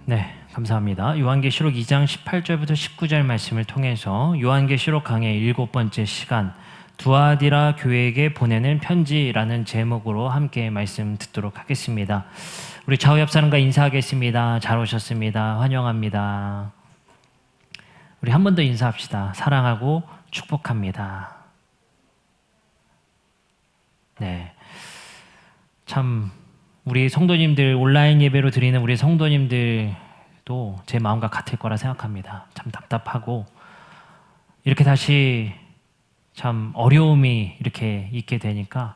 네, 감사합니다. 요한계시록 2장 18절부터 19절 말씀을 통해서 요한계시록 강의 7번째 시간 두아디라 교회에게 보내는 편지라는 제목으로 함께 말씀 듣도록 하겠습니다. 우리 좌우 옆 사람과 인사하겠습니다. 잘 오셨습니다. 환영합니다. 우리 한 번 더 인사합시다. 사랑하고 축복합니다. 네, 참 우리 성도님들, 온라인 예배로 드리는 우리 성도님들도 제 마음과 같을 거라 생각합니다. 참 답답하고 이렇게 다시 참 어려움이 이렇게 있게 되니까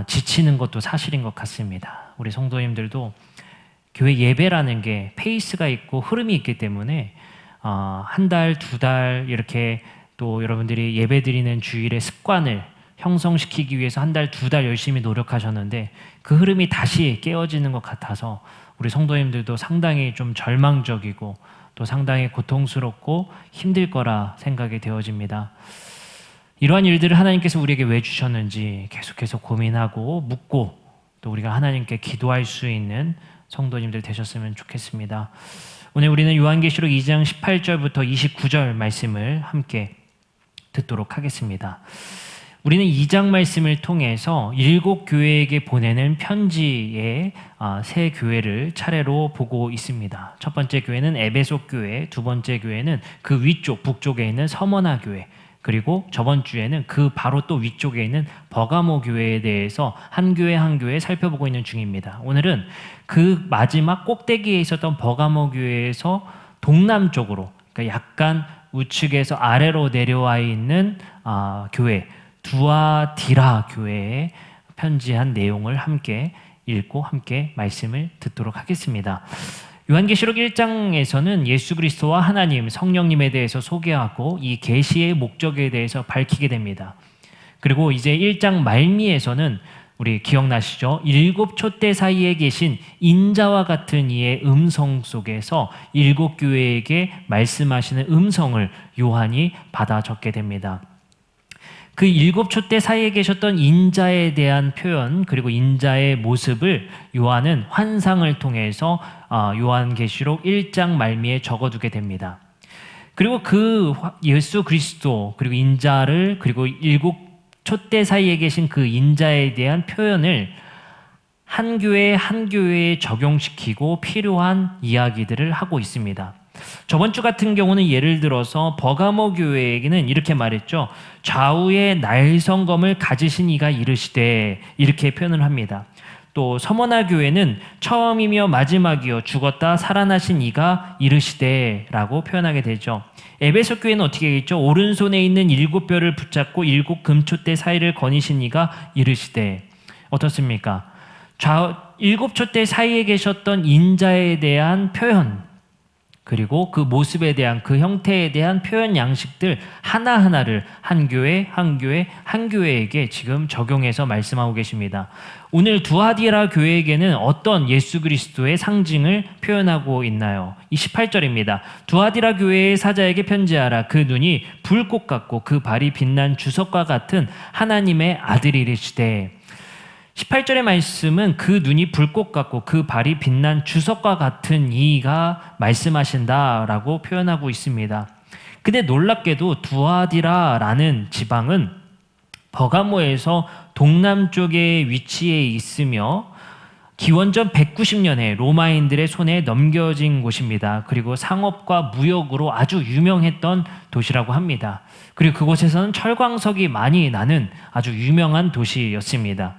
지치는 것도 사실인 것 같습니다. 우리 성도님들도 교회 예배라는 게 페이스가 있고 흐름이 있기 때문에 한 달, 두 달 이렇게 또 여러분들이 예배 드리는 주일의 습관을 형성시키기 위해서 한 달, 두 달 열심히 노력하셨는데 그 흐름이 다시 깨어지는 것 같아서 우리 성도님들도 상당히 좀 절망적이고 또 상당히 고통스럽고 힘들 거라 생각이 되어집니다. 이러한 일들을 하나님께서 우리에게 왜 주셨는지 계속해서 고민하고 묻고 또 우리가 하나님께 기도할 수 있는 성도님들 되셨으면 좋겠습니다. 오늘 우리는 요한계시록 2장 18절부터 29절 말씀을 함께 듣도록 하겠습니다. 우리는 2장 말씀을 통해서 7교회에게 보내는 편지의 세 교회를 차례로 보고 있습니다. 첫 번째 교회는 에베소 교회, 두 번째 교회는 그 위쪽 북쪽에 있는 서머나 교회, 그리고 저번 주에는 그 바로 또 위쪽에 있는 버가모 교회에 대해서 한 교회 한 교회 살펴보고 있는 중입니다. 오늘은 그 마지막 꼭대기에 있었던 버가모 교회에서 동남쪽으로, 그러니까 약간 우측에서 아래로 내려와 있는 교회 두아디라 교회에 편지한 내용을 함께 읽고 함께 말씀을 듣도록 하겠습니다. 요한계시록 1장에서는 예수 그리스도와 하나님, 성령님에 대해서 소개하고 이 계시의 목적에 대해서 밝히게 됩니다. 그리고 이제 1장 말미에서는 우리 기억나시죠? 7촛대 사이에 계신 인자와 같은 이의 음성 속에서 7교회에게 말씀하시는 음성을 요한이 받아 적게 됩니다. 그 7촛대 사이에 계셨던 인자에 대한 표현, 그리고 인자의 모습을 요한은 환상을 통해서 요한계시록 1장 말미에 적어두게 됩니다. 그리고 그 예수 그리스도, 그리고 인자를, 그리고 7촛대 사이에 계신 그 인자에 대한 표현을 한 교회 한 교회에 적용시키고 필요한 이야기들을 하고 있습니다. 저번 주 같은 경우는 예를 들어서 버가모 교회에게는 이렇게 말했죠. 좌우의 날성검을 가지신 이가 이르시되, 이렇게 표현을 합니다. 또 서머나 교회는 처음이며 마지막이요 죽었다 살아나신 이가 이르시되 라고 표현하게 되죠. 에베소 교회는 어떻게 되겠죠? 오른손에 있는 7뼈를 붙잡고 7금촛대 사이를 거니신 이가 이르시되. 어떻습니까? 7촛대 사이에 계셨던 인자에 대한 표현, 그리고 그 모습에 대한, 그 형태에 대한 표현 양식들 하나하나를 한 교회 한 교회 한 교회에게 지금 적용해서 말씀하고 계십니다. 오늘 두아디라 교회에게는 어떤 예수 그리스도의 상징을 표현하고 있나요? 28절입니다. 두아디라 교회의 사자에게 편지하라. 그 눈이 불꽃 같고 그 발이 빛난 주석과 같은 하나님의 아들이시되. 18절의 말씀은 그 눈이 불꽃 같고 그 발이 빛난 주석과 같은 이가 말씀하신다라고 표현하고 있습니다. 근데 놀랍게도 두아디라라는 지방은 버가모에서 동남쪽에 위치해 있으며 기원전 190년에 로마인들의 손에 넘겨진 곳입니다. 그리고 상업과 무역으로 아주 유명했던 도시라고 합니다. 그리고 그곳에서는 철광석이 많이 나는 아주 유명한 도시였습니다.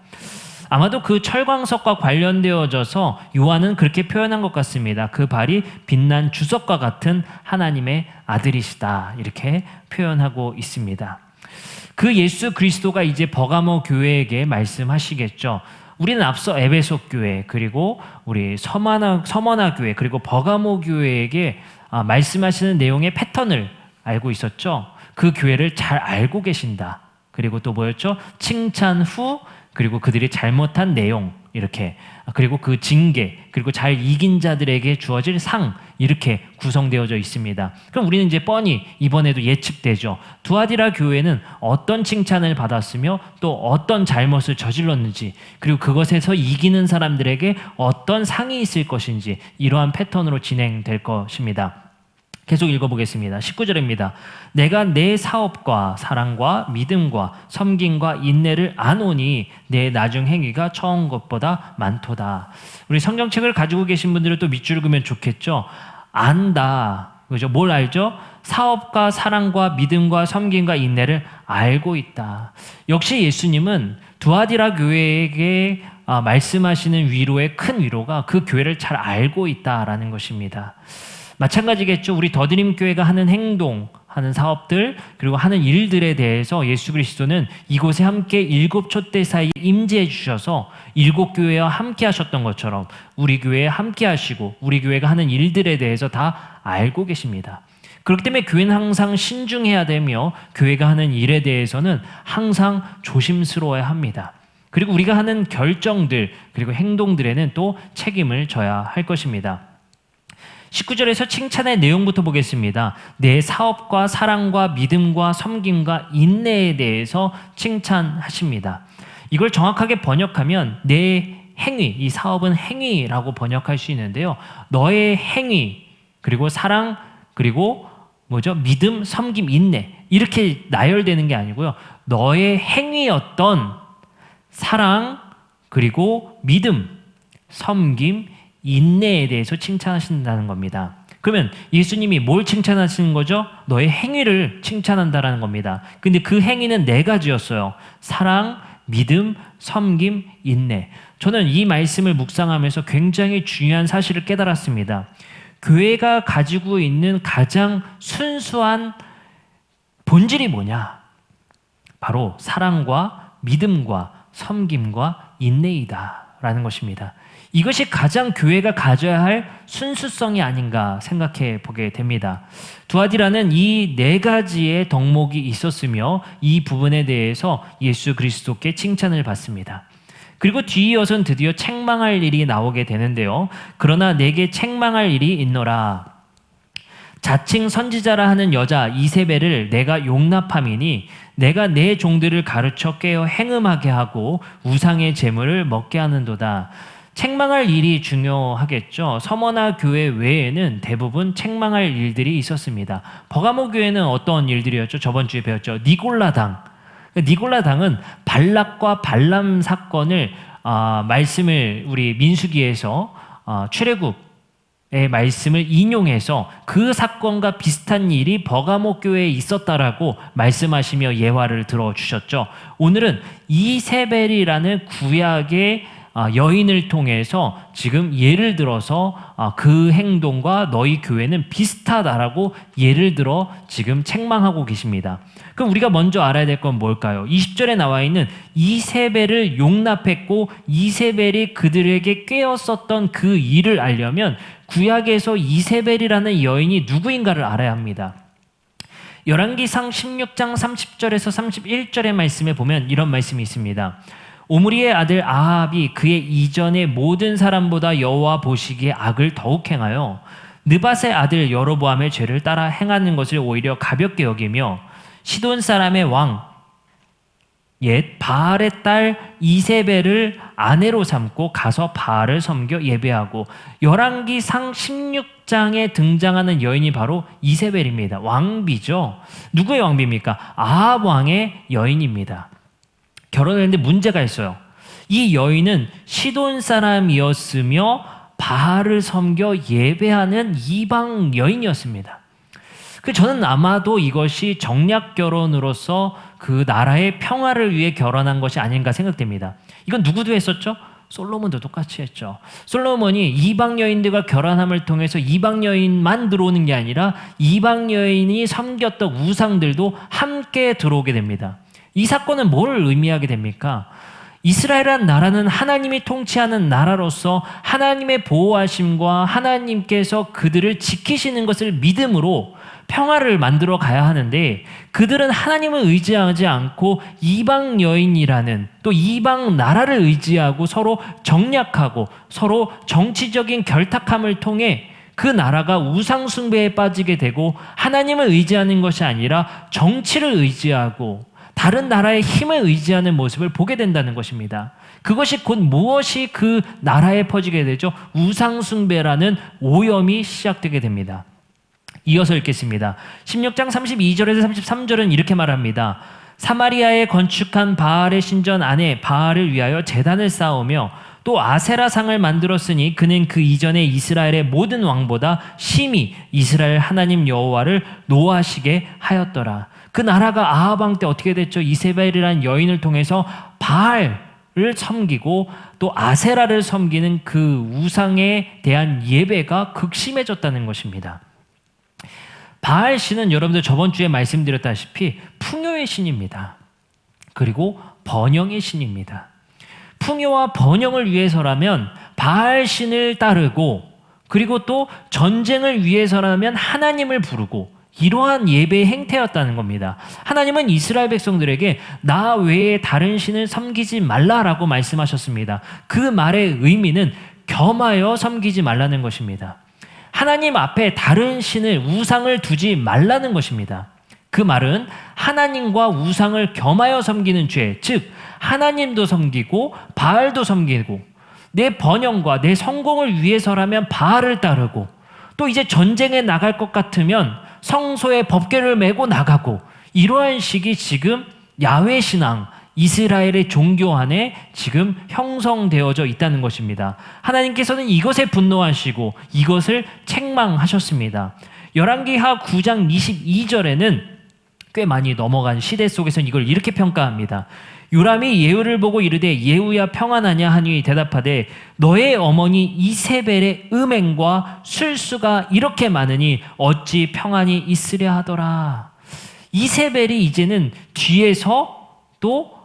아마도 그 철광석과 관련되어져서 요한은 그렇게 표현한 것 같습니다. 그 발이 빛난 주석과 같은 하나님의 아들이시다, 이렇게 표현하고 있습니다. 그 예수 그리스도가 이제 버가모 교회에게 말씀하시겠죠. 우리는 앞서 에베소 교회, 그리고 우리 서머나 교회, 그리고 버가모 교회에게 말씀하시는 내용의 패턴을 알고 있었죠. 그 교회를 잘 알고 계신다. 그리고 또 뭐였죠? 칭찬 후, 그리고 그들이 잘못한 내용, 이렇게, 그리고 그 징계, 그리고 잘 이긴 자들에게 주어질 상, 이렇게 구성되어져 있습니다. 그럼 우리는 이제 뻔히 이번에도 예측되죠. 두아디라 교회는 어떤 칭찬을 받았으며 또 어떤 잘못을 저질렀는지, 그리고 그것에서 이기는 사람들에게 어떤 상이 있을 것인지, 이러한 패턴으로 진행될 것입니다. 계속 읽어보겠습니다. 19절입니다. 내가 내 사업과 사랑과 믿음과 섬김과 인내를 아노니 내 나중 행위가 처음 것보다 많도다. 우리 성경책을 가지고 계신 분들은 또 밑줄 그으면 좋겠죠. 안다. 그죠? 뭘 알죠? 사업과 사랑과 믿음과 섬김과 인내를 알고 있다. 역시 예수님은 두아디라 교회에게 말씀하시는 위로의 큰 위로가 그 교회를 잘 알고 있다라는 것입니다. 마찬가지겠죠. 우리 더드림 교회가 하는 행동, 하는 사업들, 그리고 하는 일들에 대해서 예수 그리스도는 이곳에 함께 7촛대 사이에 임재해 주셔서 7교회와 함께 하셨던 것처럼 우리 교회에 함께 하시고 우리 교회가 하는 일들에 대해서 다 알고 계십니다. 그렇기 때문에 교회는 항상 신중해야 되며 교회가 하는 일에 대해서는 항상 조심스러워야 합니다. 그리고 우리가 하는 결정들, 그리고 행동들에는 또 책임을 져야 할 것입니다. 19절에서 칭찬의 내용부터 보겠습니다. 내 사업과 사랑과 믿음과 섬김과 인내에 대해서 칭찬하십니다. 이걸 정확하게 번역하면 내 행위, 이 사업은 행위라고 번역할 수 있는데요. 너의 행위, 그리고 사랑, 그리고 믿음, 섬김, 인내, 이렇게 나열되는 게 아니고요. 너의 행위였던 사랑, 그리고 믿음, 섬김, 인내에 대해서 칭찬하신다는 겁니다. 그러면 예수님이 뭘 칭찬하시는 거죠? 너의 행위를 칭찬한다라는 겁니다. 근데 그 행위는 4가지였어요. 사랑, 믿음, 섬김, 인내. 저는 이 말씀을 묵상하면서 굉장히 중요한 사실을 깨달았습니다. 교회가 가지고 있는 가장 순수한 본질이 뭐냐? 바로 사랑과 믿음과 섬김과 인내이다라는 것입니다. 이것이 가장 교회가 가져야 할 순수성이 아닌가 생각해 보게 됩니다. 두아디라는 이 4가지의 덕목이 있었으며 이 부분에 대해서 예수 그리스도께 칭찬을 받습니다. 그리고 뒤이어서는 드디어 책망할 일이 나오게 되는데요. 그러나 내게 책망할 일이 있노라. 자칭 선지자라 하는 여자 이세벨을 내가 용납함이니 내가 내 종들을 가르쳐 깨어 행음하게 하고 우상의 제물을 먹게 하는도다. 책망할 일이 중요하겠죠. 서머나 교회 외에는 대부분 책망할 일들이 있었습니다. 버가모 교회는 어떤 일들이었죠? 저번 주에 배웠죠. 니골라당. 니골라당은 발락과 발람 사건을 말씀을 우리 민수기에서 출애굽의 말씀을 인용해서 그 사건과 비슷한 일이 버가모 교회에 있었다라고 말씀하시며 예화를 들어주셨죠. 오늘은 이세벨이라는 구약의 여인을 통해서 지금 예를 들어서 그 행동과 너희 교회는 비슷하다라고 예를 들어 지금 책망하고 계십니다. 그럼 우리가 먼저 알아야 될 건 뭘까요? 20절에 나와 있는 이세벨을 용납했고 이세벨이 그들에게 꾀었었던 그 일을 알려면 구약에서 이세벨이라는 여인이 누구인가를 알아야 합니다. 열왕기상 16장 30절에서 31절의 말씀에 보면 이런 말씀이 있습니다. 오므리의 아들 아합이 그의 이전의 모든 사람보다 여호와 보시기에 악을 더욱 행하여 느밧의 아들 여로보암의 죄를 따라 행하는 것을 오히려 가볍게 여기며 시돈 사람의 왕 옛 바알의 딸 이세벨을 아내로 삼고 가서 바알을 섬겨 예배하고 열왕기상 16장에 등장하는 여인이 바로 이세벨입니다. 왕비죠. 누구의 왕비입니까? 아합 왕의 여인입니다. 결혼을 했는데 문제가 있어요. 이 여인은 시돈 사람이었으며 바알을 섬겨 예배하는 이방 여인이었습니다. 저는 아마도 이것이 정략 결혼으로서 그 나라의 평화를 위해 결혼한 것이 아닌가 생각됩니다. 이건 누구도 했었죠? 솔로몬도 똑같이 했죠. 솔로몬이 이방 여인들과 결혼함을 통해서 이방 여인만 들어오는 게 아니라 이방 여인이 섬겼던 우상들도 함께 들어오게 됩니다. 이 사건은 뭘 의미하게 됩니까? 이스라엘이란 나라는 하나님이 통치하는 나라로서 하나님의 보호하심과 하나님께서 그들을 지키시는 것을 믿음으로 평화를 만들어 가야 하는데, 그들은 하나님을 의지하지 않고 이방 여인이라는 또 이방 나라를 의지하고 서로 정략하고 서로 정치적인 결탁함을 통해 그 나라가 우상 숭배에 빠지게 되고, 하나님을 의지하는 것이 아니라 정치를 의지하고 다른 나라의 힘을 의지하는 모습을 보게 된다는 것입니다. 그것이 곧 무엇이 그 나라에 퍼지게 되죠? 우상 숭배라는 오염이 시작되게 됩니다. 이어서 읽겠습니다. 16장 32절에서 33절은 이렇게 말합니다. 사마리아에 건축한 바알의 신전 안에 바알을 위하여 제단을 쌓으며 또 아세라상을 만들었으니 그는 그 이전에 이스라엘의 모든 왕보다 심히 이스라엘 하나님 여호와를 노하시게 하였더라. 그 나라가 아합 왕 때 어떻게 됐죠? 이세벨이라는 여인을 통해서 바알을 섬기고 또 아세라를 섬기는 그 우상에 대한 예배가 극심해졌다는 것입니다. 바알 신은 여러분들 저번 주에 말씀드렸다시피 풍요의 신입니다. 그리고 번영의 신입니다. 풍요와 번영을 위해서라면 바알 신을 따르고, 그리고 또 전쟁을 위해서라면 하나님을 부르고, 이러한 예배의 행태였다는 겁니다. 하나님은 이스라엘 백성들에게 나 외에 다른 신을 섬기지 말라라고 말씀하셨습니다. 그 말의 의미는 겸하여 섬기지 말라는 것입니다. 하나님 앞에 다른 신을, 우상을 두지 말라는 것입니다. 그 말은 하나님과 우상을 겸하여 섬기는 죄, 즉 하나님도 섬기고 바알도 섬기고, 내 번영과 내 성공을 위해서라면 바알을 따르고, 또 이제 전쟁에 나갈 것 같으면 성소에 법궤를 메고 나가고, 이러한 식이 지금 야훼 신앙, 이스라엘의 종교 안에 지금 형성되어져 있다는 것입니다. 하나님께서는 이것에 분노하시고 이것을 책망하셨습니다. 열왕기하 9장 22절에는 꽤 많이 넘어간 시대 속에서는 이걸 이렇게 평가합니다. 요람이 예후를 보고 이르되 예후야 평안하냐 하니 대답하되 너의 어머니 이세벨의 음행과 술수가 이렇게 많으니 어찌 평안이 있으랴 하더라. 이세벨이 이제는 뒤에서 또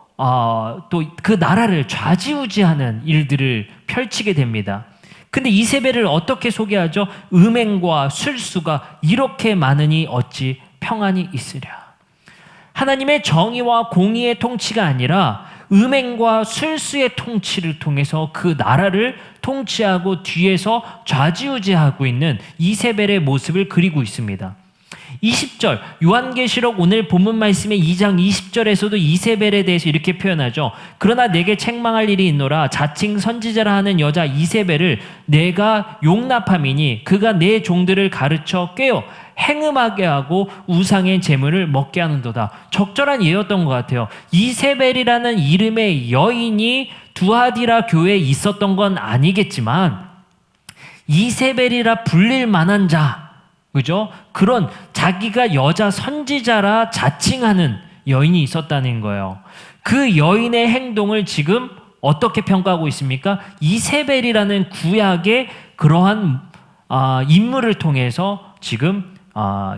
그 나라를 좌지우지하는 일들을 펼치게 됩니다. 근데 이세벨을 어떻게 소개하죠? 음행과 술수가 이렇게 많으니 어찌 평안이 있으랴. 하나님의 정의와 공의의 통치가 아니라 음행과 술수의 통치를 통해서 그 나라를 통치하고 뒤에서 좌지우지하고 있는 이세벨의 모습을 그리고 있습니다. 20절 요한계시록 오늘 본문 말씀의 2장 20절에서도 이세벨에 대해서 이렇게 표현하죠. 그러나 내게 책망할 일이 있노라. 자칭 선지자라 하는 여자 이세벨을 내가 용납함이니 그가 내 종들을 가르쳐 꿰어 행음하게 하고 우상의 재물을 먹게 하는도다. 적절한 예였던 것 같아요. 이세벨이라는 이름의 여인이 두아디라 교회에 있었던 건 아니겠지만 이세벨이라 불릴 만한 자, 그죠? 그런 자기가 여자 선지자라 자칭하는 여인이 있었다는 거예요. 그 여인의 행동을 지금 어떻게 평가하고 있습니까? 이세벨이라는 구약의 그러한 인물을 통해서 지금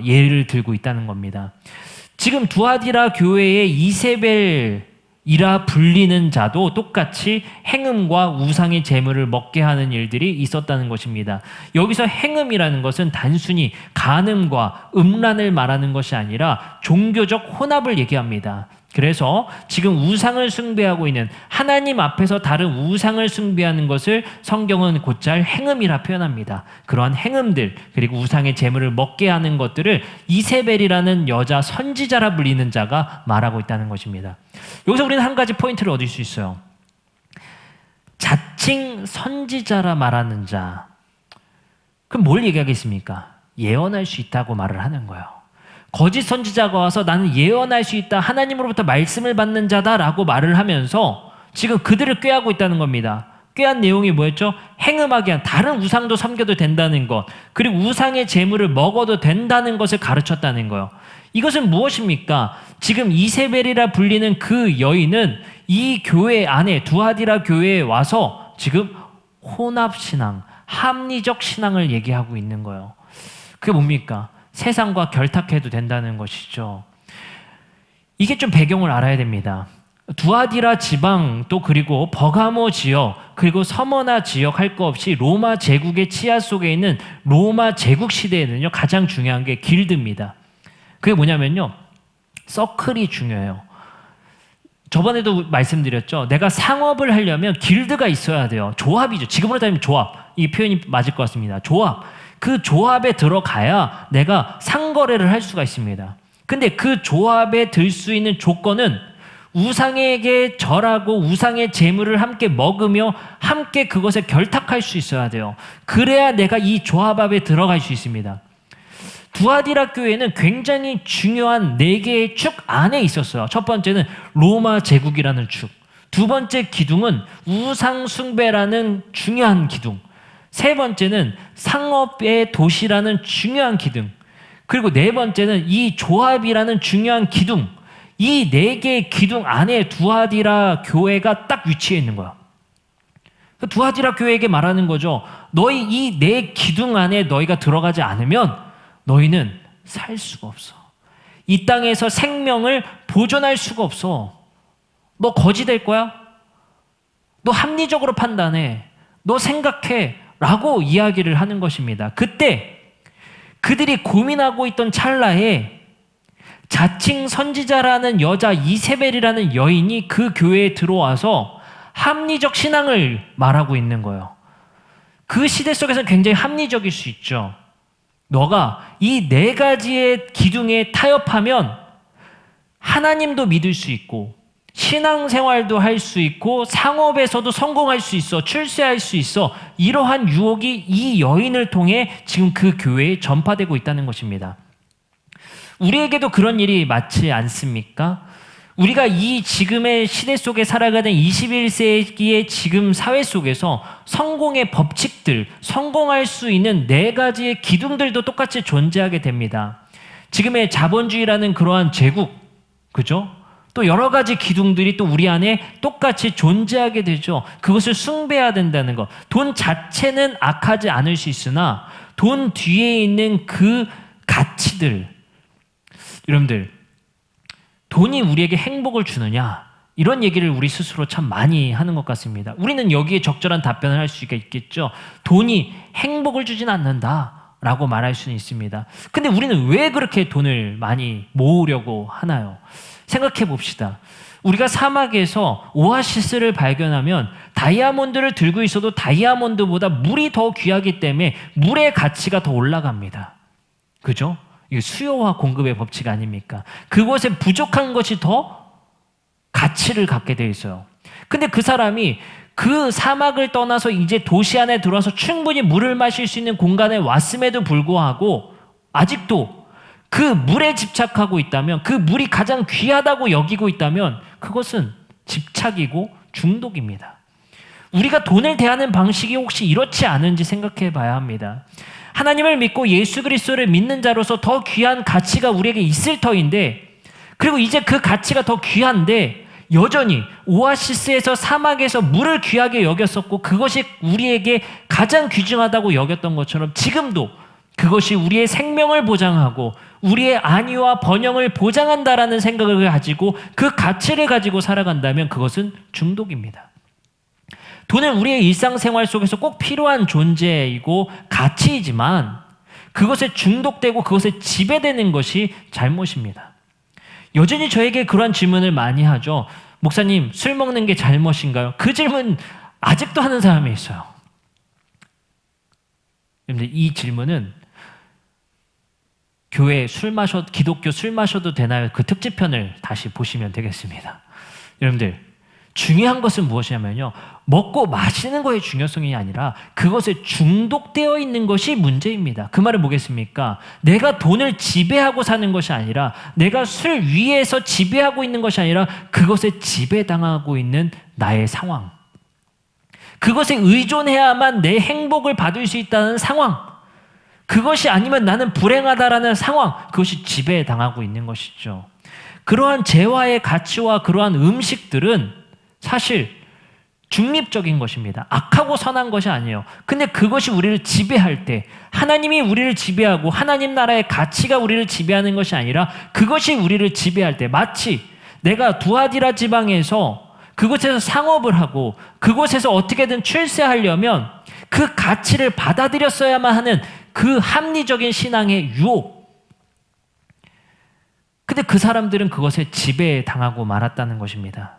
예를 들고 있다는 겁니다. 지금 두아디라 교회의 이세벨이라 불리는 자도 똑같이 행음과 우상의 재물을 먹게 하는 일들이 있었다는 것입니다. 여기서 행음이라는 것은 단순히 간음과 음란을 말하는 것이 아니라 종교적 혼합을 얘기합니다. 그래서 지금 우상을 숭배하고 있는, 하나님 앞에서 다른 우상을 숭배하는 것을 성경은 곧잘 행음이라 표현합니다. 그러한 행음들, 그리고 우상의 재물을 먹게 하는 것들을 이세벨이라는 여자 선지자라 불리는 자가 말하고 있다는 것입니다. 여기서 우리는 한 가지 포인트를 얻을 수 있어요. 자칭 선지자라 말하는 자, 그럼 뭘 얘기하겠습니까? 예언할 수 있다고 말을 하는 거예요. 거짓 선지자가 와서 나는 예언할 수 있다, 하나님으로부터 말씀을 받는 자다라고 말을 하면서 지금 그들을 꾀하고 있다는 겁니다. 꾀한 내용이 뭐였죠? 행음하게 한, 다른 우상도 섬겨도 된다는 것, 그리고 우상의 재물을 먹어도 된다는 것을 가르쳤다는 거예요. 이것은 무엇입니까? 지금 이세벨이라 불리는 그 여인은 이 교회 안에, 두아디라 교회에 와서 지금 혼합신앙, 합리적 신앙을 얘기하고 있는 거예요. 그게 뭡니까? 세상과 결탁해도 된다는 것이죠. 이게 좀 배경을 알아야 됩니다. 두아디라 지방 또 그리고 버가모 지역 그리고 서머나 지역 할 거 없이 로마 제국의 치하 속에 있는 로마 제국 시대에는요 가장 중요한 게 길드입니다. 그게 뭐냐면요 서클이 중요해요. 저번에도 말씀드렸죠. 내가 상업을 하려면 길드가 있어야 돼요. 조합이죠. 지금으로 따지면 조합. 이 표현이 맞을 것 같습니다. 조합. 그 조합에 들어가야 내가 상거래를 할 수가 있습니다. 근데 그 조합에 들 수 있는 조건은 우상에게 절하고 우상의 재물을 함께 먹으며 함께 그것에 결탁할 수 있어야 돼요. 그래야 내가 이 조합에 들어갈 수 있습니다. 두아디라 교회는 굉장히 중요한 4개의 축 안에 있었어요. 첫 번째는 로마 제국이라는 축. 두 번째 기둥은 우상 숭배라는 중요한 기둥. 세 번째는 상업의 도시라는 중요한 기둥. 그리고 네 번째는 이 조합이라는 중요한 기둥. 이 4개의 기둥 안에 두아디라 교회가 딱 위치해 있는 거야. 두아디라 교회에게 말하는 거죠. 너희 이 4 기둥 안에 너희가 들어가지 않으면 너희는 살 수가 없어. 이 땅에서 생명을 보존할 수가 없어. 너 거지 될 거야? 너 합리적으로 판단해. 너 생각해. 라고 이야기를 하는 것입니다. 그때 그들이 고민하고 있던 찰나에 자칭 선지자라는 여자 이세벨이라는 여인이 그 교회에 들어와서 합리적 신앙을 말하고 있는 거예요. 그 시대 속에서는 굉장히 합리적일 수 있죠. 너가 이 4가지의 기둥에 타협하면 하나님도 믿을 수 있고 신앙생활도 할 수 있고 상업에서도 성공할 수 있어. 출세할 수 있어. 이러한 유혹이 이 여인을 통해 지금 그 교회에 전파되고 있다는 것입니다. 우리에게도 그런 일이 맞지 않습니까? 우리가 이 지금의 시대 속에 살아가는 21세기의 지금 사회 속에서 성공의 법칙들, 성공할 수 있는 4가지의 기둥들도 똑같이 존재하게 됩니다. 지금의 자본주의라는 그러한 제국, 그죠? 또 여러 가지 기둥들이 또 우리 안에 똑같이 존재하게 되죠. 그것을 숭배해야 된다는 것. 돈 자체는 악하지 않을 수 있으나 돈 뒤에 있는 그 가치들, 여러분들, 돈이 우리에게 행복을 주느냐? 이런 얘기를 우리 스스로 참 많이 하는 것 같습니다. 우리는 여기에 적절한 답변을 할 수가 있겠죠. 돈이 행복을 주진 않는다라고 말할 수는 있습니다. 근데 우리는 왜 그렇게 돈을 많이 모으려고 하나요? 생각해 봅시다. 우리가 사막에서 오아시스를 발견하면 다이아몬드를 들고 있어도 다이아몬드보다 물이 더 귀하기 때문에 물의 가치가 더 올라갑니다. 그죠? 이게 수요와 공급의 법칙 아닙니까? 그곳에 부족한 것이 더 가치를 갖게 돼 있어요. 근데 그 사람이 그 사막을 떠나서 이제 도시 안에 들어와서 충분히 물을 마실 수 있는 공간에 왔음에도 불구하고 아직도 그 물에 집착하고 있다면, 그 물이 가장 귀하다고 여기고 있다면 그것은 집착이고 중독입니다. 우리가 돈을 대하는 방식이 혹시 이렇지 않은지 생각해 봐야 합니다. 하나님을 믿고 예수 그리스도를 믿는 자로서 더 귀한 가치가 우리에게 있을 터인데, 그리고 이제 그 가치가 더 귀한데 여전히 오아시스에서 사막에서 물을 귀하게 여겼었고 그것이 우리에게 가장 귀중하다고 여겼던 것처럼 지금도 그것이 우리의 생명을 보장하고 우리의 안위와 번영을 보장한다라는 생각을 가지고 그 가치를 가지고 살아간다면 그것은 중독입니다. 돈은 우리의 일상생활 속에서 꼭 필요한 존재이고 가치이지만 그것에 중독되고 그것에 지배되는 것이 잘못입니다. 여전히 저에게 그런 질문을 많이 하죠. 목사님, 술 먹는 게 잘못인가요? 그 질문 아직도 하는 사람이 있어요. 여러분들, 이 질문은 교회 기독교 술 마셔도 되나요? 그 특집편을 다시 보시면 되겠습니다. 여러분들, 중요한 것은 무엇이냐면요, 먹고 마시는 거의 중요성이 아니라 그것에 중독되어 있는 것이 문제입니다. 그 말은 뭐겠습니까? 내가 돈을 지배하고 사는 것이 아니라, 내가 술 위에서 지배하고 있는 것이 아니라 그것에 지배당하고 있는 나의 상황, 그것에 의존해야만 내 행복을 받을 수 있다는 상황, 그것이 아니면 나는 불행하다라는 상황, 그것이 지배당하고 있는 것이죠. 그러한 재화의 가치와 그러한 음식들은 사실 중립적인 것입니다. 악하고 선한 것이 아니에요. 근데 그것이 우리를 지배할 때, 하나님이 우리를 지배하고 하나님 나라의 가치가 우리를 지배하는 것이 아니라 그것이 우리를 지배할 때, 마치 내가 두아디라 지방에서 그곳에서 상업을 하고 그곳에서 어떻게든 출세하려면 그 가치를 받아들였어야만 하는 그 합리적인 신앙의 유혹. 근데 그 사람들은 그것에 지배당하고 말았다는 것입니다.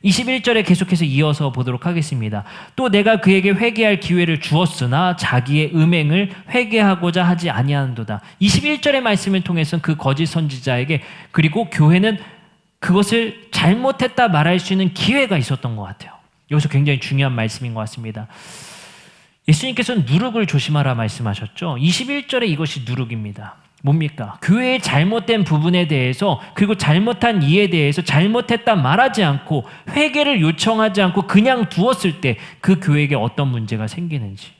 21절에 계속해서 이어서 보도록 하겠습니다. 또 내가 그에게 회개할 기회를 주었으나 자기의 음행을 회개하고자 하지 아니하는도다. 21절의 말씀을 통해서 그 거짓 선지자에게 그리고 교회는 그것을 잘못했다 말할 수 있는 기회가 있었던 것 같아요. 여기서 굉장히 중요한 말씀인 것 같습니다. 예수님께서는 누룩을 조심하라 말씀하셨죠. 21절에 이것이 누룩입니다. 뭡니까? 교회의 잘못된 부분에 대해서 그리고 잘못한 이에 대해서 잘못했다 말하지 않고 회개를 요청하지 않고 그냥 두었을 때 그 교회에게 어떤 문제가 생기는지,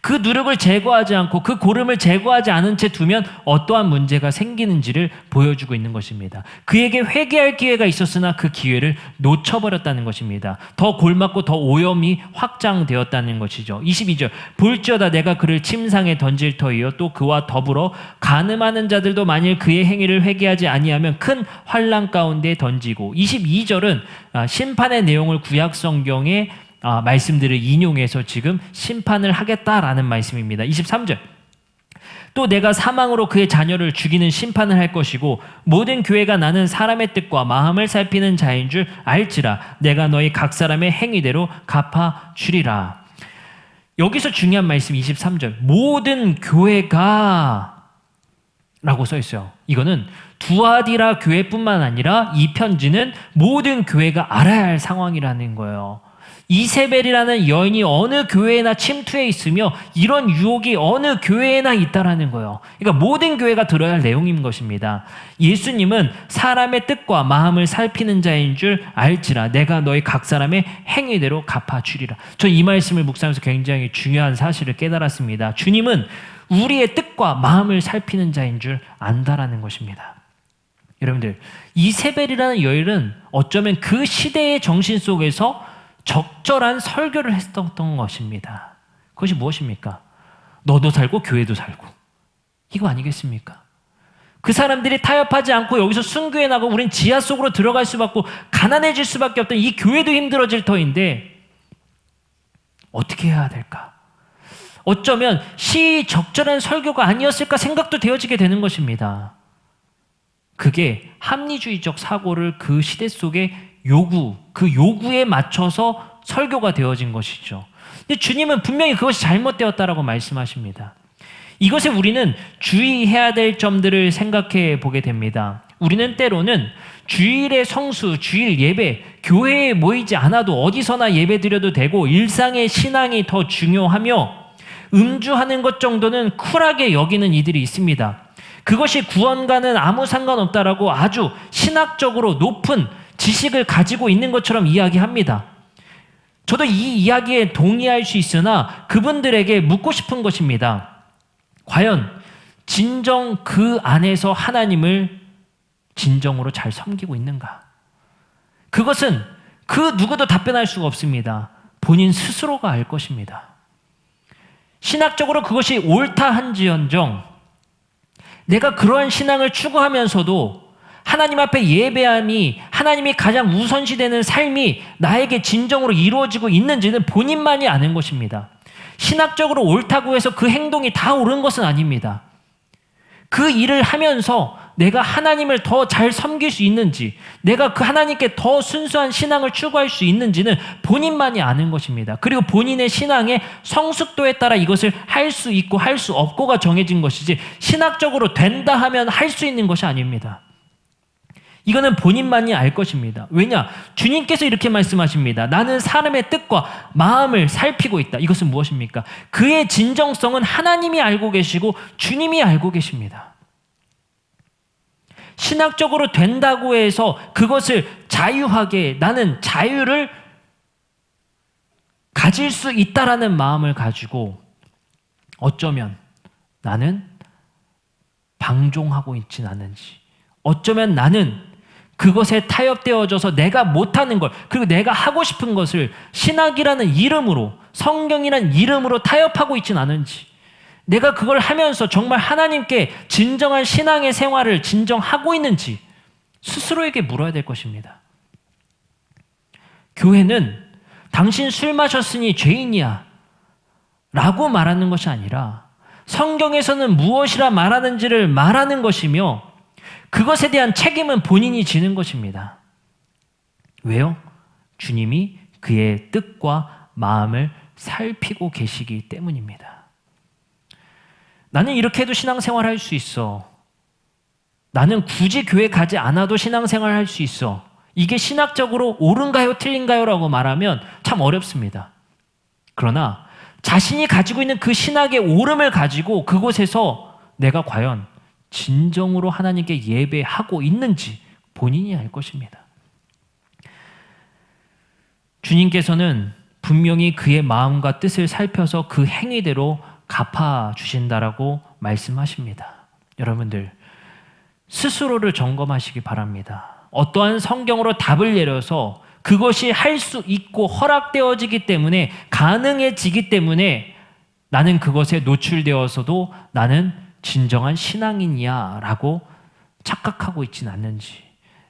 그 누룩을 제거하지 않고 그 고름을 제거하지 않은 채 두면 어떠한 문제가 생기는지를 보여주고 있는 것입니다. 그에게 회개할 기회가 있었으나 그 기회를 놓쳐버렸다는 것입니다. 더 골맞고 더 오염이 확장되었다는 것이죠. 22절 볼지어다 내가 그를 침상에 던질 터이요 또 그와 더불어 간음하는 자들도 만일 그의 행위를 회개하지 아니하면 큰 환난 가운데 던지고. 22절은 심판의 내용을 구약 성경에 말씀들을 인용해서 지금 심판을 하겠다라는 말씀입니다. 23절 또 내가 사망으로 그의 자녀를 죽이는 심판을 할 것이고 모든 교회가 나는 사람의 뜻과 마음을 살피는 자인 줄 알지라 내가 너희 각 사람의 행위대로 갚아주리라. 여기서 중요한 말씀 23절 모든 교회가 라고 써 있어요. 이거는 두아디라 교회뿐만 아니라 이 편지는 모든 교회가 알아야 할 상황이라는 거예요. 이세벨이라는 여인이 어느 교회에나 침투해 있으며 이런 유혹이 어느 교회에나 있다라는 거예요. 그러니까 모든 교회가 들어야 할 내용인 것입니다. 예수님은 사람의 뜻과 마음을 살피는 자인 줄 알지라 내가 너희 각 사람의 행위대로 갚아주리라. 저 이 말씀을 묵상하면서 굉장히 중요한 사실을 깨달았습니다. 주님은 우리의 뜻과 마음을 살피는 자인 줄 안다라는 것입니다. 여러분들, 이세벨이라는 여인은 어쩌면 그 시대의 정신 속에서 적절한 설교를 했었던 것입니다. 그것이 무엇입니까? 너도 살고 교회도 살고. 이거 아니겠습니까? 그 사람들이 타협하지 않고 여기서 순교해 나가고 우린 지하 속으로 들어갈 수밖에 없고 가난해질 수밖에 없던 이 교회도 힘들어질 터인데 어떻게 해야 될까? 어쩌면 시적절한 설교가 아니었을까 생각도 되어지게 되는 것입니다. 그게 합리주의적 사고를 그 시대 속에 그 요구에 맞춰서 설교가 되어진 것이죠. 근데 주님은 분명히 그것이 잘못되었다라고 말씀하십니다. 이것에 우리는 주의해야 될 점들을 생각해 보게 됩니다. 우리는 때로는 주일의 성수, 주일 예배, 교회에 모이지 않아도 어디서나 예배 드려도 되고 일상의 신앙이 더 중요하며 음주하는 것 정도는 쿨하게 여기는 이들이 있습니다. 그것이 구원과는 아무 상관없다라고 아주 신학적으로 높은 지식을 가지고 있는 것처럼 이야기합니다. 저도 이 이야기에 동의할 수 있으나 그분들에게 묻고 싶은 것입니다. 과연 진정 그 안에서 하나님을 진정으로 잘 섬기고 있는가? 그것은 그 누구도 답변할 수가 없습니다. 본인 스스로가 알 것입니다. 신학적으로 그것이 옳다 한지언정 내가 그러한 신앙을 추구하면서도 하나님 앞에 예배함이 하나님이 가장 우선시되는 삶이 나에게 진정으로 이루어지고 있는지는 본인만이 아는 것입니다. 신학적으로 옳다고 해서 그 행동이 다 옳은 것은 아닙니다. 그 일을 하면서 내가 하나님을 더 잘 섬길 수 있는지, 내가 그 하나님께 더 순수한 신앙을 추구할 수 있는지는 본인만이 아는 것입니다. 그리고 본인의 신앙의 성숙도에 따라 이것을 할 수 있고 할 수 없고가 정해진 것이지 신학적으로 된다 하면 할 수 있는 것이 아닙니다. 이거는 본인만이 알 것입니다. 왜냐? 주님께서 이렇게 말씀하십니다. 나는 사람의 뜻과 마음을 살피고 있다. 이것은 무엇입니까? 그의 진정성은 하나님이 알고 계시고 주님이 알고 계십니다. 신학적으로 된다고 해서 그것을 자유하게 나는 자유를 가질 수 있다라는 마음을 가지고 어쩌면 나는 방종하고 있진 않은지, 어쩌면 나는 그것에 타협되어져서 내가 못하는 걸, 그리고 내가 하고 싶은 것을 신학이라는 이름으로, 성경이라는 이름으로 타협하고 있진 않은지, 내가 그걸 하면서 정말 하나님께 진정한 신앙의 생활을 진정하고 있는지, 스스로에게 물어야 될 것입니다. 교회는 당신 술 마셨으니 죄인이야 라고 말하는 것이 아니라 성경에서는 무엇이라 말하는지를 말하는 것이며 그것에 대한 책임은 본인이 지는 것입니다. 왜요? 주님이 그의 뜻과 마음을 살피고 계시기 때문입니다. 나는 이렇게 해도 신앙생활 할 수 있어. 나는 굳이 교회 가지 않아도 신앙생활 할 수 있어. 이게 신학적으로 옳은가요, 틀린가요? 라고 말하면 참 어렵습니다. 그러나 자신이 가지고 있는 그 신학의 옳음을 가지고 그곳에서 내가 과연 진정으로 하나님께 예배하고 있는지 본인이 알 것입니다. 주님께서는 분명히 그의 마음과 뜻을 살펴서 그 행위대로 갚아주신다라고 말씀하십니다. 여러분들 스스로를 점검하시기 바랍니다. 어떠한 성경으로 답을 내려서 그것이 할 수 있고 허락되어지기 때문에 가능해지기 때문에 나는 그것에 노출되어서도 나는 진정한 신앙인이야 라고 착각하고 있지는 않는지,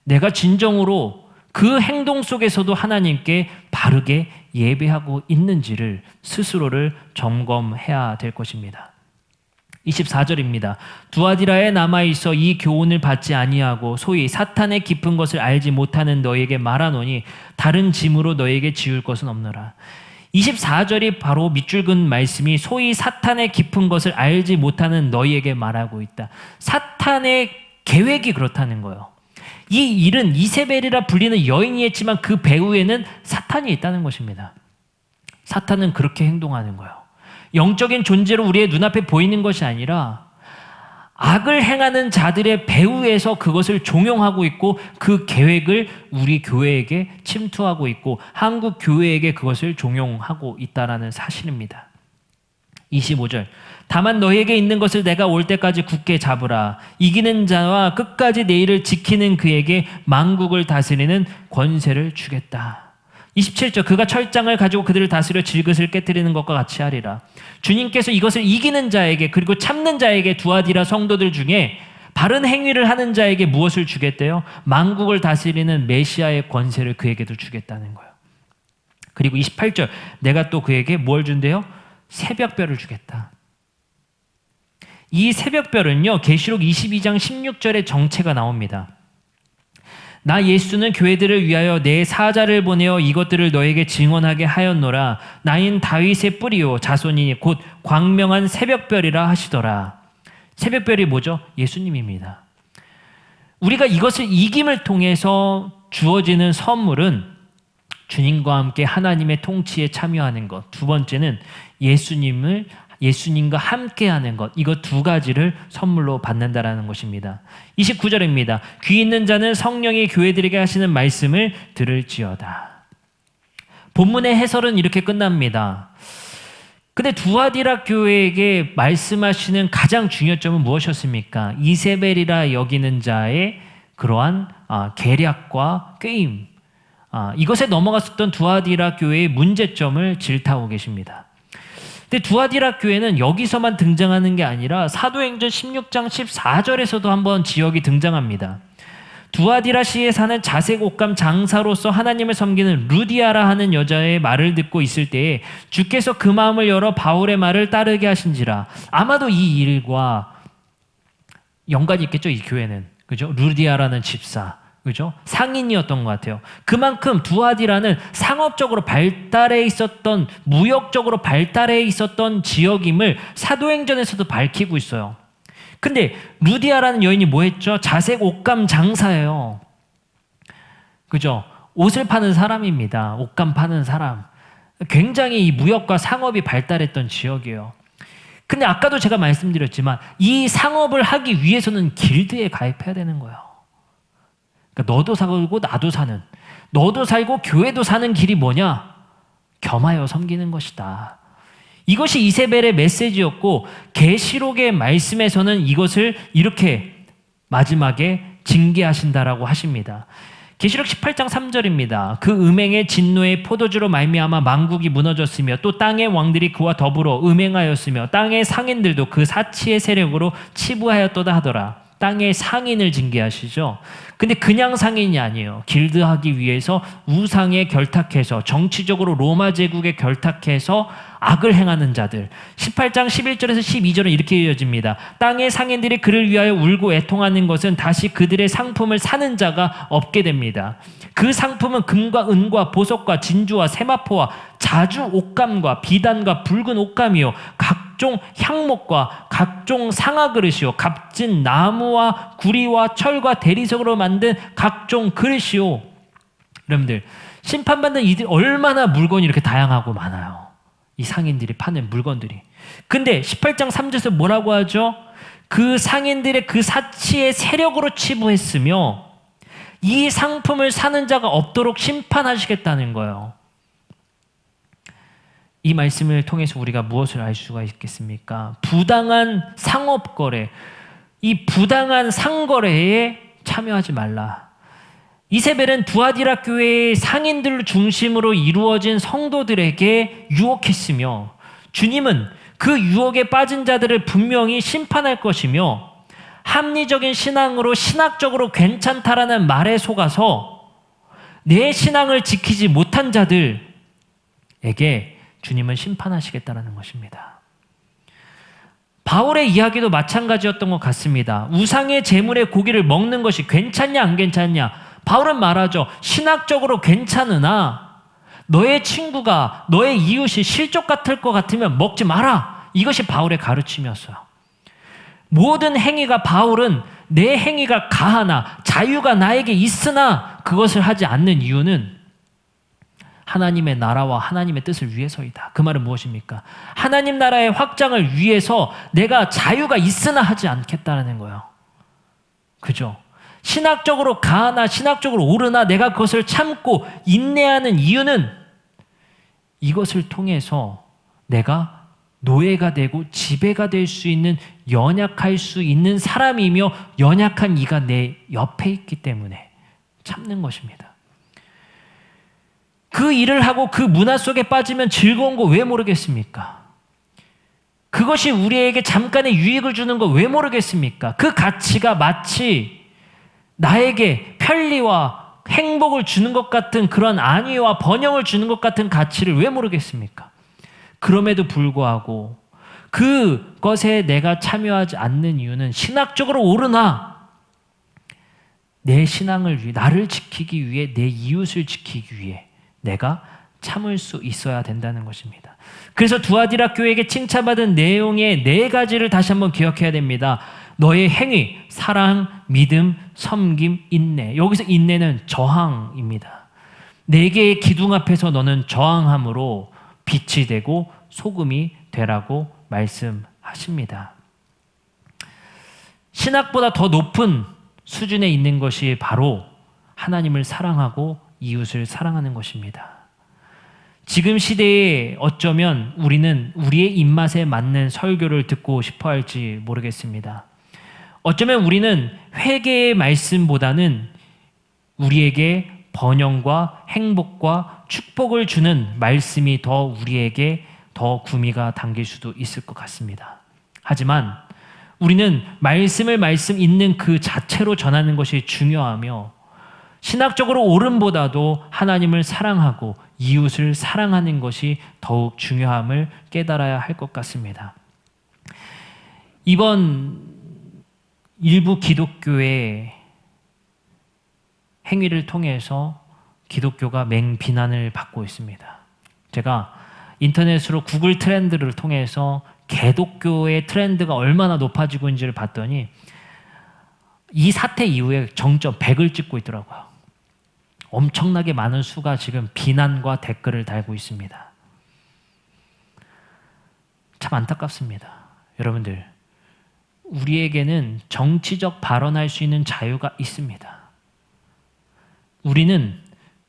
내가 진정으로 그 행동 속에서도 하나님께 바르게 예배하고 있는지를 스스로를 점검해야 될 것입니다. 24절입니다. 두아디라에 남아있어 이 교훈을 받지 아니하고 소위 사탄의 깊은 것을 알지 못하는 너에게 말하노니 다른 짐으로 너에게 지울 것은 없노라. 24절이 바로 밑줄 긋은 말씀이 소위 사탄의 깊은 것을 알지 못하는 너희에게 말하고 있다. 사탄의 계획이 그렇다는 거예요. 이 일은 이세벨이라 불리는 여인이 했지만 그 배후에는 사탄이 있다는 것입니다. 사탄은 그렇게 행동하는 거예요. 영적인 존재로 우리의 눈앞에 보이는 것이 아니라 악을 행하는 자들의 배후에서 그것을 종용하고 있고 그 계획을 우리 교회에게 침투하고 있고 한국 교회에게 그것을 종용하고 있다는 사실입니다. 25절 다만 너희에게 있는 것을 내가 올 때까지 굳게 잡으라. 이기는 자와 끝까지 내 일을 지키는 그에게 만국을 다스리는 권세를 주겠다. 27절 그가 철장을 가지고 그들을 다스려 질그릇을 깨뜨리는 것과 같이 하리라. 주님께서 이것을 이기는 자에게 그리고 참는 자에게 두아디라 성도들 중에 바른 행위를 하는 자에게 무엇을 주겠대요? 만국을 다스리는 메시아의 권세를 그에게도 주겠다는 거예요. 그리고 28절 내가 또 그에게 뭘 준대요? 새벽별을 주겠다. 이 새벽별은요 계시록 22장 16절의 정체가 나옵니다. 나 예수는 교회들을 위하여 내 사자를 보내어 이것들을 너에게 증언하게 하였노라. 나인 다윗의 뿌리요 자손이니 곧 광명한 새벽별이라 하시더라. 새벽별이 뭐죠? 예수님입니다. 우리가 이것을 이김을 통해서 주어지는 선물은 주님과 함께 하나님의 통치에 참여하는 것. 두 번째는 예수님과 함께하는 것, 이거 두 가지를 선물로 받는다라는 것입니다. 29절입니다. 귀 있는 자는 성령이 교회들에게 하시는 말씀을 들을지어다. 본문의 해설은 이렇게 끝납니다. 근데 두아디라 교회에게 말씀하시는 가장 중요점은 무엇이었습니까? 이세벨이라 여기는 자의 그러한 계략과 꾀임, 이것에 넘어갔었던 두아디라 교회의 문제점을 질타하고 계십니다. 근데 두아디라 교회는 여기서만 등장하는 게 아니라 사도행전 16장 14절에서도 한번 지역이 등장합니다. 두아디라시에 사는 자색 옷감 장사로서 하나님을 섬기는 루디아라 하는 여자의 말을 듣고 있을 때에 주께서 그 마음을 열어 바울의 말을 따르게 하신지라. 아마도 이 일과 연관이 있겠죠, 이 교회는. 그죠? 루디아라는 집사. 그죠? 상인이었던 것 같아요. 그만큼 두아디라는 상업적으로 발달해 있었던, 무역적으로 발달해 있었던 지역임을 사도행전에서도 밝히고 있어요. 근데 루디아라는 여인이 뭐 했죠? 자색 옷감 장사예요. 그죠? 옷을 파는 사람입니다. 옷감 파는 사람. 굉장히 이 무역과 상업이 발달했던 지역이에요. 근데 아까도 제가 말씀드렸지만 이 상업을 하기 위해서는 길드에 가입해야 되는 거예요. 그러니까 너도 살고 나도 사는, 너도 살고 교회도 사는 길이 뭐냐? 겸하여 섬기는 것이다. 이것이 이세벨의 메시지였고 계시록의 말씀에서는 이것을 이렇게 마지막에 징계하신다라고 하십니다. 계시록 18장 3절입니다. 그 음행의 진노의 포도주로 말미암아 만국이 무너졌으며 또 땅의 왕들이 그와 더불어 음행하였으며 땅의 상인들도 그 사치의 세력으로 치부하였도다 하더라. 땅의 상인을 징계하시죠. 근데 그냥 상인이 아니에요. 길드하기 위해서 우상에 결탁해서 정치적으로 로마 제국에 결탁해서 악을 행하는 자들. 18장 11절에서 12절은 이렇게 이어집니다. 땅의 상인들이 그를 위하여 울고 애통하는 것은 다시 그들의 상품을 사는 자가 없게 됩니다. 그 상품은 금과 은과 보석과 진주와 세마포와 자주 옷감과 비단과 붉은 옷감이요 각종 향목과 각종 상아 그릇이요 값진 나무와 구리와 철과 대리석으로 만든 각종 그릇이요. 여러분들 심판받는 이들 얼마나 물건이 이렇게 다양하고 많아요. 이 상인들이 파는 물건들이. 근데 18장 3절에서 뭐라고 하죠? 그 상인들의 그 사치의 세력으로 치부했으며 이 상품을 사는 자가 없도록 심판하시겠다는 거예요. 이 말씀을 통해서 우리가 무엇을 알 수가 있겠습니까? 부당한 상업거래, 이 부당한 상거래에 참여하지 말라. 이세벨은 두아디라 교회의 상인들 중심으로 이루어진 성도들에게 유혹했으며 주님은 그 유혹에 빠진 자들을 분명히 심판할 것이며 합리적인 신앙으로 신학적으로 괜찮다라는 말에 속아서 내 신앙을 지키지 못한 자들에게 주님은 심판하시겠다는 것입니다. 바울의 이야기도 마찬가지였던 것 같습니다. 우상의 제물의 고기를 먹는 것이 괜찮냐 안 괜찮냐? 바울은 말하죠. 신학적으로 괜찮으나 너의 친구가 너의 이웃이 실족 같을 것 같으면 먹지 마라. 이것이 바울의 가르침이었어요. 모든 행위가 바울은 내 행위가 가하나 자유가 나에게 있으나 그것을 하지 않는 이유는 하나님의 나라와 하나님의 뜻을 위해서이다. 그 말은 무엇입니까? 하나님 나라의 확장을 위해서 내가 자유가 있으나 하지 않겠다는 거예요. 그죠? 신학적으로 가하나 신학적으로 옳으나 내가 그것을 참고 인내하는 이유는 이것을 통해서 내가 노예가 되고 지배가 될 수 있는 연약할 수 있는 사람이며 연약한 이가 내 옆에 있기 때문에 참는 것입니다. 그 일을 하고 그 문화 속에 빠지면 즐거운 거 왜 모르겠습니까? 그것이 우리에게 잠깐의 유익을 주는 거 왜 모르겠습니까? 그 가치가 마치 나에게 편리와 행복을 주는 것 같은 그런 안위와 번영을 주는 것 같은 가치를 왜 모르겠습니까? 그럼에도 불구하고 그것에 내가 참여하지 않는 이유는 신학적으로 옳으나 내 신앙을 위해 나를 지키기 위해 내 이웃을 지키기 위해 내가 참을 수 있어야 된다는 것입니다. 그래서 두아디라 교회에게 칭찬받은 내용의 4가지를 다시 한번 기억해야 됩니다. 너의 행위, 사랑, 믿음, 섬김, 인내. 여기서 인내는 저항입니다. 4개의 기둥 앞에서 너는 저항함으로 빛이 되고 소금이 되라고 말씀하십니다. 신학보다 더 높은 수준에 있는 것이 바로 하나님을 사랑하고 이웃을 사랑하는 것입니다. 지금 시대에 어쩌면 우리는 우리의 입맛에 맞는 설교를 듣고 싶어 할지 모르겠습니다. 어쩌면 우리는 회개의 말씀보다는 우리에게 번영과 행복과 축복을 주는 말씀이 더 우리에게 더 구미가 당길 수도 있을 것 같습니다. 하지만 우리는 말씀을 말씀 있는 그 자체로 전하는 것이 중요하며 신학적으로 옳음보다도 하나님을 사랑하고 이웃을 사랑하는 것이 더욱 중요함을 깨달아야 할 것 같습니다. 이번 일부 기독교의 행위를 통해서 기독교가 맹비난을 받고 있습니다. 제가 인터넷으로 구글 트렌드를 통해서 개독교의 트렌드가 얼마나 높아지고 있는지를 봤더니 이 사태 이후에 정점 100을 찍고 있더라고요. 엄청나게 많은 수가 지금 비난과 댓글을 달고 있습니다. 참 안타깝습니다. 여러분들, 우리에게는 정치적 발언할 수 있는 자유가 있습니다. 우리는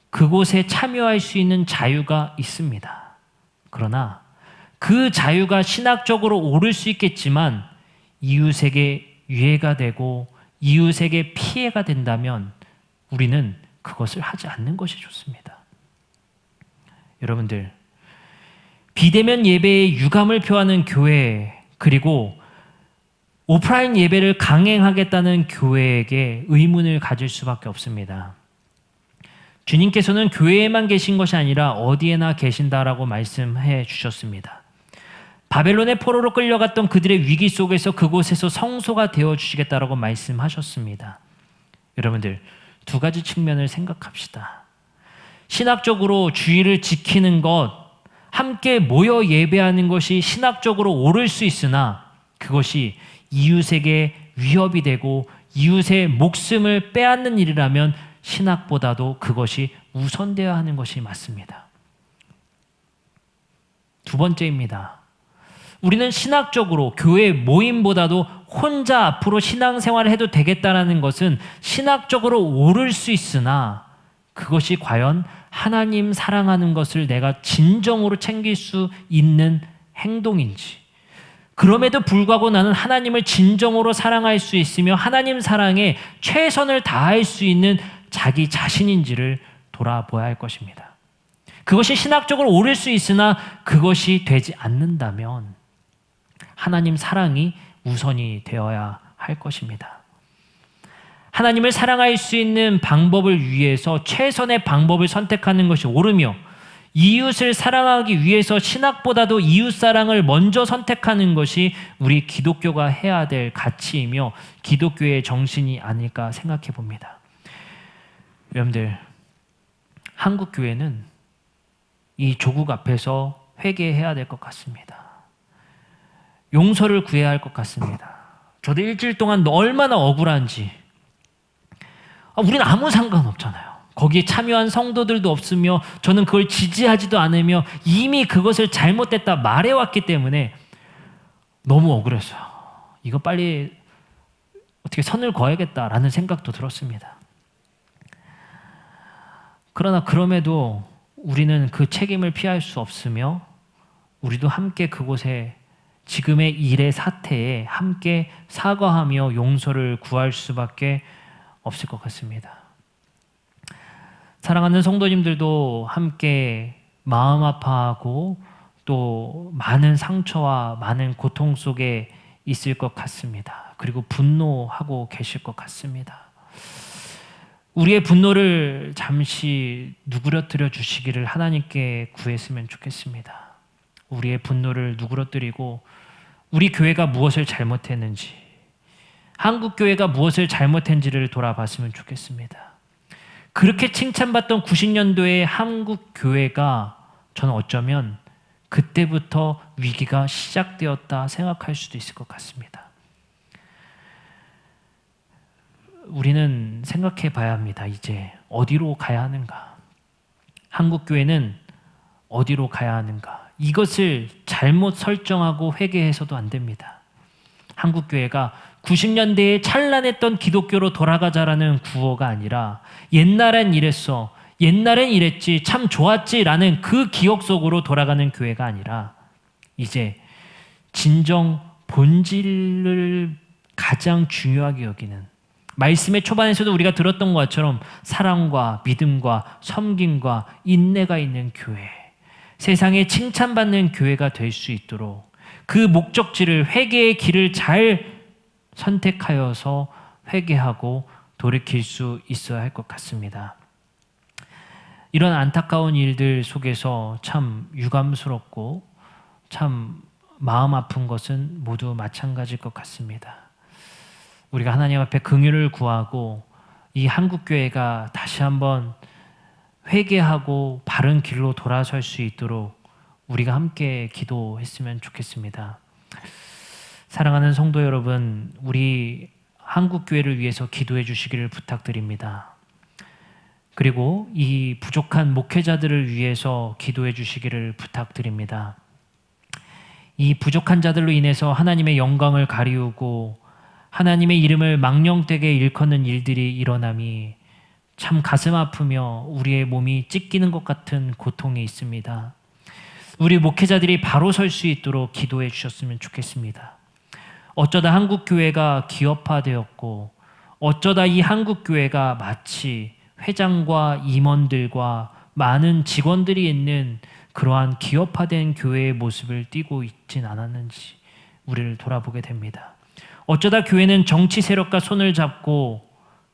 그곳에 참여할 수 있는 자유가 있습니다. 그러나 그 자유가 신학적으로 옳을 수 있겠지만 이웃에게 유해가 되고 이웃에게 피해가 된다면 우리는 그것을 하지 않는 것이 좋습니다. 여러분들, 비대면 예배에 유감을 표하는 교회, 그리고 오프라인 예배를 강행하겠다는 교회에게 의문을 가질 수밖에 없습니다. 주님께서는 교회에만 계신 것이 아니라 어디에나 계신다라고 말씀해 주셨습니다. 바벨론의 포로로 끌려갔던 그들의 위기 속에서 그곳에서 성소가 되어주시겠다라고 말씀하셨습니다. 여러분들, 두 가지 측면을 생각합시다. 신학적으로 주의를 지키는 것, 함께 모여 예배하는 것이 신학적으로 옳을 수 있으나 그것이 이웃에게 위협이 되고 이웃의 목숨을 빼앗는 일이라면 신학보다도 그것이 우선되어야 하는 것이 맞습니다. 두 번째입니다. 우리는 신학적으로 교회 모임보다도 혼자 앞으로 신앙생활을 해도 되겠다는 것은 신학적으로 옳을 수 있으나 그것이 과연 하나님 사랑하는 것을 내가 진정으로 챙길 수 있는 행동인지, 그럼에도 불구하고 나는 하나님을 진정으로 사랑할 수 있으며 하나님 사랑에 최선을 다할 수 있는 자기 자신인지를 돌아보아야 할 것입니다. 그것이 신학적으로 옳을 수 있으나 그것이 되지 않는다면 하나님 사랑이 우선이 되어야 할 것입니다. 하나님을 사랑할 수 있는 방법을 위해서 최선의 방법을 선택하는 것이 옳으며 이웃을 사랑하기 위해서 신학보다도 이웃 사랑을 먼저 선택하는 것이 우리 기독교가 해야 될 가치이며 기독교의 정신이 아닐까 생각해 봅니다. 여러분들, 한국 교회는 이 조국 앞에서 회개해야 될 것 같습니다. 용서를 구해야 할 것 같습니다. 저도 일주일 동안 얼마나 억울한지. 우리는 아무 상관없잖아요. 거기에 참여한 성도들도 없으며 저는 그걸 지지하지도 않으며 이미 그것을 잘못됐다 말해왔기 때문에 너무 억울했어요. 이거 빨리 어떻게 선을 그어야겠다라는 생각도 들었습니다. 그러나 그럼에도 우리는 그 책임을 피할 수 없으며 우리도 함께 그곳에 지금의 일의 사태에 함께 사과하며 용서를 구할 수밖에 없을 것 같습니다. 사랑하는 성도님들도 함께 마음 아파하고 또 많은 상처와 많은 고통 속에 있을 것 같습니다. 그리고 분노하고 계실 것 같습니다. 우리의 분노를 잠시 누그러뜨려 주시기를 하나님께 구했으면 좋겠습니다. 우리의 분노를 누그러뜨리고 우리 교회가 무엇을 잘못했는지, 한국 교회가 무엇을 잘못했는지를 돌아봤으면 좋겠습니다. 그렇게 칭찬받던 90년도의 한국 교회가 저는 어쩌면 그때부터 위기가 시작되었다 생각할 수도 있을 것 같습니다. 우리는 생각해 봐야 합니다. 이제 어디로 가야 하는가? 한국 교회는 어디로 가야 하는가? 이것을 잘못 설정하고 회개해서도 안 됩니다. 한국 교회가 90년대에 찬란했던 기독교로 돌아가자라는 구호가 아니라 옛날엔 이랬어, 옛날엔 이랬지, 참 좋았지라는 그 기억 속으로 돌아가는 교회가 아니라 이제 진정 본질을 가장 중요하게 여기는, 말씀의 초반에서도 우리가 들었던 것처럼 사랑과 믿음과 섬김과 인내가 있는 교회, 세상에 칭찬받는 교회가 될 수 있도록 그 목적지를, 회개의 길을 잘 선택하여서 회개하고 돌이킬 수 있어야 할 것 같습니다. 이런 안타까운 일들 속에서 참 유감스럽고 참 마음 아픈 것은 모두 마찬가지일 것 같습니다. 우리가 하나님 앞에 긍휼을 구하고 이 한국교회가 다시 한번 회개하고 바른 길로 돌아설 수 있도록 우리가 함께 기도했으면 좋겠습니다. 사랑하는 성도 여러분, 우리 한국교회를 위해서 기도해 주시기를 부탁드립니다. 그리고 이 부족한 목회자들을 위해서 기도해 주시기를 부탁드립니다. 이 부족한 자들로 인해서 하나님의 영광을 가리우고 하나님의 이름을 망령되게 일컫는 일들이 일어남이 참 가슴 아프며 우리의 몸이 찢기는 것 같은 고통이 있습니다. 우리 목회자들이 바로 설 수 있도록 기도해 주셨으면 좋겠습니다. 어쩌다 한국교회가 기업화되었고 어쩌다 이 한국교회가 마치 회장과 임원들과 많은 직원들이 있는 그러한 기업화된 교회의 모습을 띠고 있진 않았는지 우리를 돌아보게 됩니다. 어쩌다 교회는 정치 세력과 손을 잡고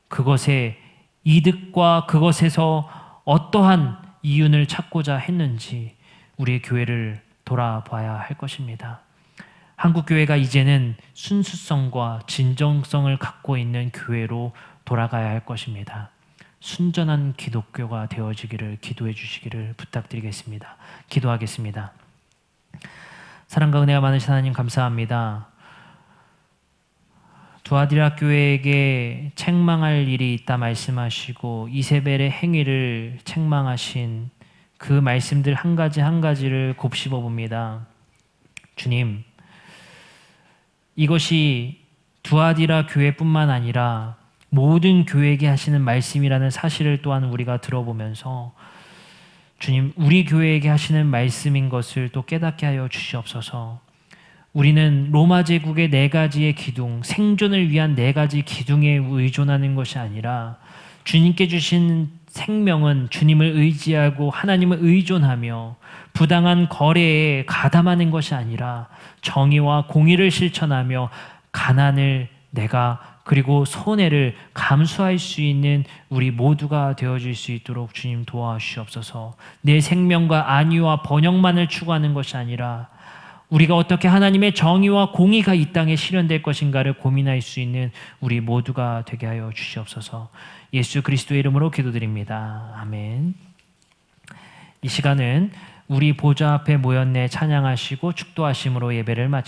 그것의 이득과 그것에서 어떠한 이윤을 찾고자 했는지 우리의 교회를 돌아봐야 할 것입니다. 한국 교회가 이제는 순수성과 진정성을 갖고 있는 교회로 돌아가야 할 것입니다. 순전한 기독교가 되어지기를 기도해 주시기를 부탁드리겠습니다. 기도하겠습니다. 사랑과 은혜가 많으신 하나님 감사합니다. 두아디라 교회에게 책망할 일이 있다 말씀하시고 이세벨의 행위를 책망하신 그 말씀들 한 가지 한 가지를 곱씹어 봅니다. 주님, 이것이 두아디라 교회뿐만 아니라 모든 교회에게 하시는 말씀이라는 사실을 또한 우리가 들어보면서 주님, 우리 교회에게 하시는 말씀인 것을 또 깨닫게 하여 주시옵소서. 우리는 로마 제국의 4가지의 기둥, 생존을 위한 4가지 기둥에 의존하는 것이 아니라 주님께 주신 생명은 주님을 의지하고 하나님을 의존하며 부당한 거래에 가담하는 것이 아니라 정의와 공의를 실천하며 가난을 그리고 손해를 감수할 수 있는 우리 모두가 되어질 수 있도록 주님 도와주시옵소서. 내 생명과 안위와 번영만을 추구하는 것이 아니라 우리가 어떻게 하나님의 정의와 공의가 이 땅에 실현될 것인가를 고민할 수 있는 우리 모두가 되게 하여 주시옵소서. 예수 그리스도의 이름으로 기도드립니다. 아멘. 이 시간은 우리 보좌 앞에 모였네 찬양하시고 축도하심으로 예배를 마칩니다.